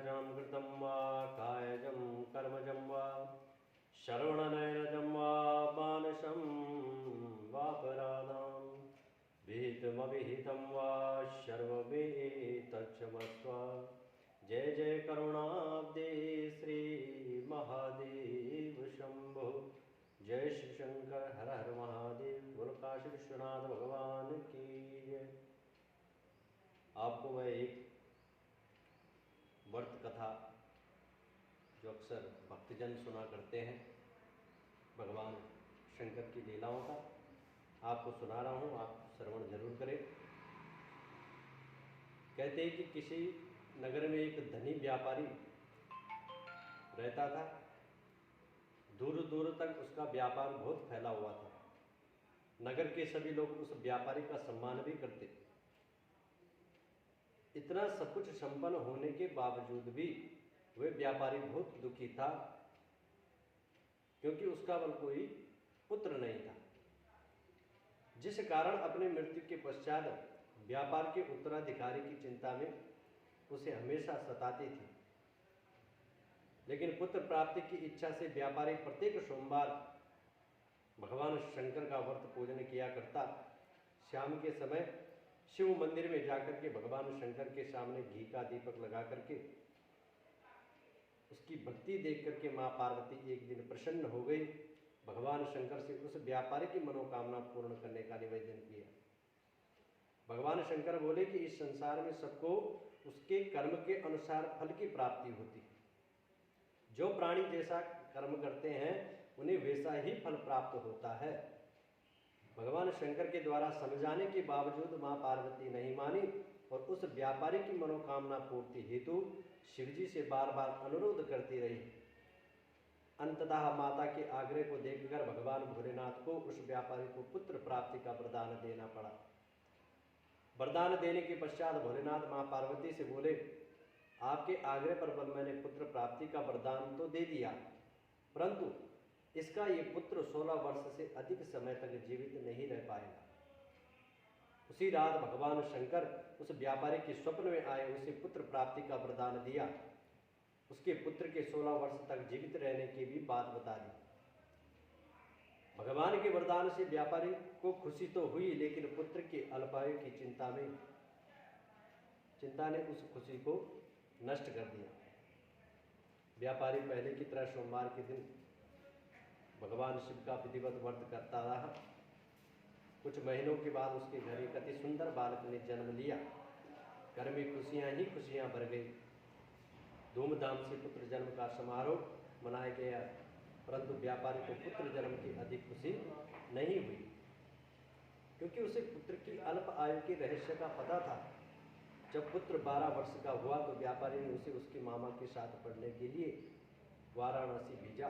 वाचजं कृतं वा कायजं कर्मजं वा श्रवणनयनजं वा मानसं वापराधां विहितमविहितं वा सर्वमेतत्क्षमस्व। जय जय करुणाब्दे श्री महादेव शंभो। जय शिव शंकर हर हर महादेव। बोलो काशी विश्वनाथ भगवान की जय। आपको मैं एक व्रत कथा जो अक्सर भक्तजन सुना करते हैं भगवान शंकर की लीलाओं का आपको सुना रहा हूँ, आप श्रवण जरूर करें। कहते हैं कि किसी नगर में एक धनी व्यापारी रहता था। दूर दूर तक उसका व्यापार बहुत फैला हुआ था। नगर के सभी लोग उस व्यापारी का सम्मान भी करते। इतना सब कुछ संपन्न होने के बावजूद भी वह व्यापारी बहुत दुखी था, क्योंकि उसका बल कोई पुत्र नहीं था, जिस कारण अपने मृत्यु के पश्चात व्यापार के उत्तराधिकारी की चिंता में उसे हमेशा सताती थी। लेकिन पुत्र प्राप्ति की इच्छा से व्यापारी प्रत्येक सोमवार भगवान शंकर का व्रत पूजन किया करता। शाम के समय शिव मंदिर में जाकर के भगवान शंकर के सामने घी का दीपक लगा करके उसकी भक्ति देख करके माँ पार्वती एक दिन प्रसन्न हो गई। भगवान शंकर से उस व्यापारी की मनोकामना पूर्ण करने का निवेदन किया। भगवान शंकर बोले कि इस संसार में सबको उसके कर्म के अनुसार फल की प्राप्ति होती है। जो प्राणी जैसा कर्म करते हैं उन्हें वैसा ही फल प्राप्त होता है। भगवान शंकर के द्वारा समझाने के बावजूद माँ पार्वती नहीं मानी और उस व्यापारी की मनोकामना पूर्ति हेतु शिवजी से बार बार अनुरोध करती रही। अंततः माता के आग्रह को देखकर भगवान भोलेनाथ को उस व्यापारी को पुत्र प्राप्ति का वरदान देना पड़ा। वरदान देने के पश्चात भोलेनाथ माँ पार्वती से बोले, आपके आग्रह पर बल मैंने पुत्र प्राप्ति का वरदान तो दे दिया, परंतु इसका ये पुत्र 16 वर्ष से अधिक समय तक जीवित नहीं रह पाएगा। उसी रात भगवान शंकर उस व्यापारी के स्वप्न में आए, उसे पुत्र प्राप्ति का वरदान दिया। उसके पुत्र के 16 वर्ष तक जीवित रहने की भी बात बता दी। भगवान के वरदान से व्यापारी को खुशी तो हुई, लेकिन पुत्र के अल्पायु की चिंता ने उस खुशी को नष्ट कर दिया। व्यापारी पहले की तरह सोमवार के दिन भगवान शिव का विधिवत व्रत करता रहा। कुछ महीनों के बाद उसके घर एक अति सुंदर बालक ने जन्म लिया। घर में खुशियां ही खुशियां भर गई। धूमधाम से पुत्र जन्म का समारोह मनाया गया, परंतु व्यापारी को पुत्र जन्म की अधिक खुशी नहीं हुई, क्योंकि उसे पुत्र की अल्प आयु के रहस्य का पता था। जब पुत्र 12 वर्ष का हुआ तो व्यापारी ने उसे उसके मामा के साथ पढ़ने के लिए वाराणसी भेजा।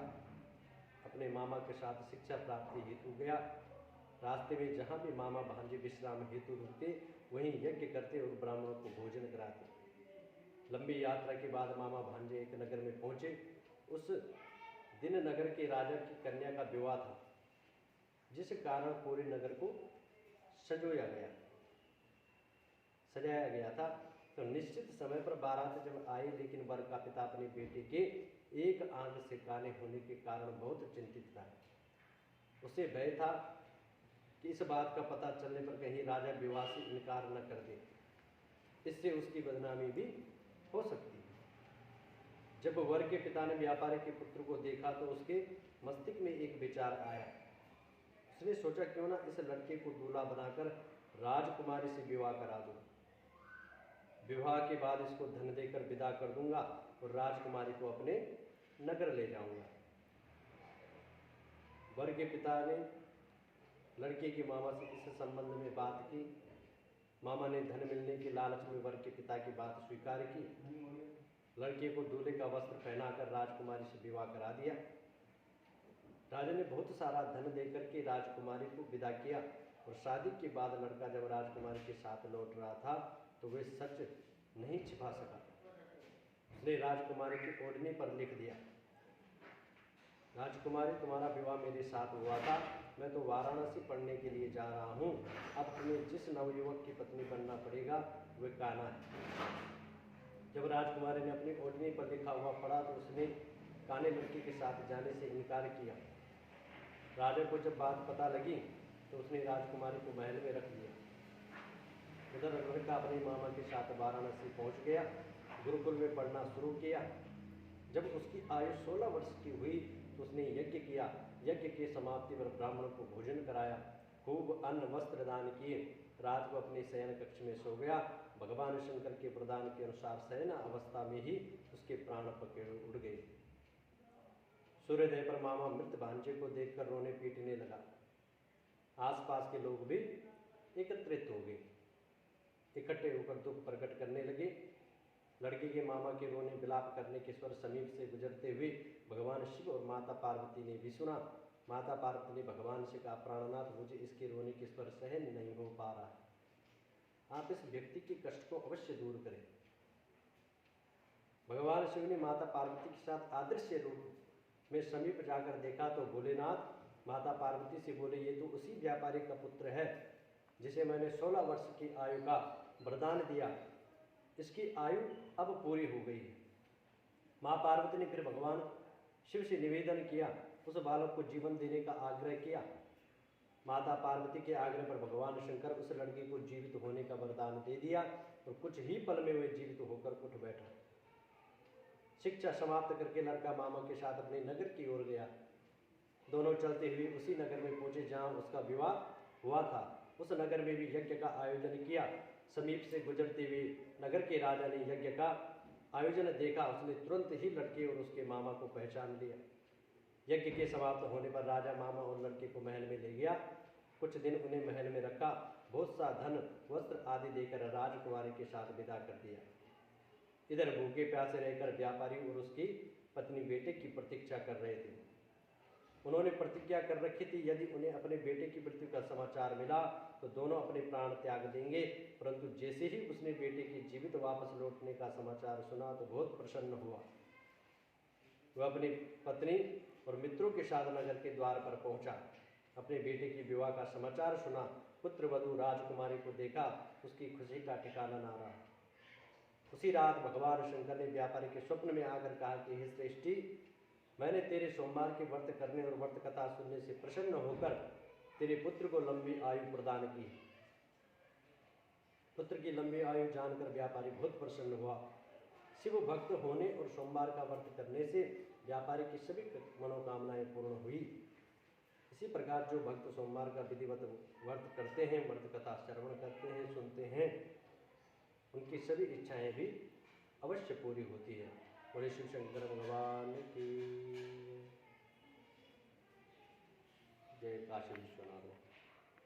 अपने मामा के साथ शिक्षा प्राप्ति हेतु गया। रास्ते में जहाँ भी मामा भांजे विश्राम हेतु रुकते वहीं यज्ञ करते और ब्राह्मणों को भोजन कराते। लंबी यात्रा के बाद मामा भांजे एक नगर में पहुँचे। उस दिन नगर के राजा की कन्या का विवाह था, जिस कारण पूरे नगर को सजाया गया था। तो निश्चित समय पर बारात जब आई, लेकिन वर का पिता अपने बेटे के एक आंख से काले होने के कारण बहुत चिंतित था। उसे भय था कि इस बात का पता चलने पर कहीं राजा विवाह से इनकार न कर दे, इससे उसकी बदनामी भी हो सकती है। जब वर के पिता ने व्यापारी के पुत्र को देखा तो उसके मस्तिष्क में एक विचार आया। उसने सोचा, क्यों ना इस लड़के को दूल्हा बनाकर राजकुमारी से विवाह करा दूं। विवाह के बाद इसको धन देकर विदा कर दूंगा और राजकुमारी को अपने नगर ले जाऊंगा। वर के पिता ने लड़के के मामा से इस संबंध में बात की। मामा ने धन मिलने के लालच में वर के पिता की बात स्वीकार की। लड़के को दूल्हे का वस्त्र पहनाकर राजकुमारी से विवाह करा दिया। राजा ने बहुत सारा धन देकर के राजकुमारी को विदा किया और शादी के बाद लड़का जब राजकुमारी के साथ लौट रहा था तो वह सच नहीं छिपा सका। उसने राजकुमारी की ओढ़नी पर लिख दिया, राजकुमारी तुम्हारा विवाह मेरे साथ हुआ था, मैं तो वाराणसी पढ़ने के लिए जा रहा हूँ। अब तुम्हें जिस नवयुवक की पत्नी बनना पड़ेगा वह कान्हा है। जब राजकुमारी ने अपनी ओढ़नी पर लिखा हुआ पढ़ा तो उसने काने लड़की के साथ जाने से इनकार किया। राजा को जब बात पता लगी तो उसने राजकुमारी को महल में रख लिया। उधर लड़का अपने मामा के साथ वाराणसी पहुंच गया, गुरुकुल में पढ़ना शुरू किया। जब उसकी आयु 16 वर्ष की हुई तो उसने यज्ञ किया। यज्ञ के समाप्ति पर ब्राह्मण को भोजन कराया, खूब अन्न वस्त्र दान किए। रात को अपने शयन कक्ष में सो गया। भगवान शंकर के प्रदान के अनुसार शयन अवस्था में ही उसके प्राण पकड़ उड़ गए। सूर्योदय पर मामा मृत भांजे को देखकर रोने पीटने लगा। आसपास के लोग भी एकत्रित हो गए, इकट्ठे होकर दुख प्रकट करने लगे। लड़की के मामा के रोने विलाप करने के स्वर समीप से गुजरते हुए भगवान शिव और माता पार्वती ने भी सुना। माता पार्वती ने भगवान से कहा, प्राणनाथ, मुझे इसके रोने के स्वर सहन नहीं हो पा रहा है, आप इस व्यक्ति के कष्ट को अवश्य दूर करें। भगवान शिव ने माता पार्वती के साथ अदृश्य रूप में समीप जाकर देखा तो भोलेनाथ माता पार्वती से बोले, ये तो उसी व्यापारी का पुत्र है जिसे मैंने 16 वर्ष की आयु का वरदान दिया। इसकी आयु अब पूरी हो गई है। माँ पार्वती ने फिर भगवान शिव से निवेदन किया, उस बालक को जीवन देने का आग्रह किया। माता पार्वती के आग्रह पर भगवान शंकर उस लड़के को जीवित होने का वरदान दे दिया और कुछ ही पल में वे जीवित होकर उठ बैठा। शिक्षा समाप्त करके लड़का मामा के साथ अपने नगर की ओर गया। दोनों चलते हुए उसी नगर में पहुंचे जहां उसका विवाह हुआ था। उस नगर में भी यज्ञ का आयोजन किया। समीप से गुजरते हुए नगर के राजा ने यज्ञ का आयोजन देखा। उसने तुरंत ही लड़के और उसके मामा को पहचान लिया। यज्ञ के समाप्त होने पर राजा मामा और लड़के को महल में ले गया। कुछ दिन उन्हें महल में रखा। बहुत सा धन वस्त्र आदि देकर राजकुमारी के साथ विदा कर दिया। इधर भूखे प्यासे रहकर व्यापारी और उसकी पत्नी बेटे की प्रतीक्षा कर रहे थे। उन्होंने प्रतिज्ञा कर रखी थी, यदि उन्हें अपने बेटे की मृत्यु का समाचार मिला तो दोनों अपने प्राण त्याग देंगे। परंतु जैसे ही उसने बेटे के जीवित वापस लौटने का समाचार सुना तो बहुत प्रसन्न हुआ। वह अपनी पत्नी और मित्रों के साथ नगर के द्वार पर पहुंचा। अपने बेटे की विवाह का समाचार सुना। पुत्र वधू राजकुमारी को देखा, उसकी खुशी का ठिकाना ना रहा। उसी रात भगवान शंकर ने व्यापारी के स्वप्न में आकर कहा कि हे श्रेष्ठी, मैंने तेरे सोमवार के व्रत करने और व्रत कथा सुनने से प्रसन्न होकर तेरे पुत्र को लंबी आयु प्रदान की। पुत्र की लंबी आयु जानकर व्यापारी बहुत प्रसन्न हुआ। शिव भक्त होने और सोमवार का व्रत करने से व्यापारी की सभी मनोकामनाएं पूर्ण हुई। इसी प्रकार जो भक्त सोमवार का विधिवत व्रत करते हैं, व्रत कथा श्रवण करते हैं, सुनते हैं, उनकी सभी इच्छाएं भी अवश्य पूरी होती है। बोले शिव शंकर भगवान की जय। काशी विश्वनाथ।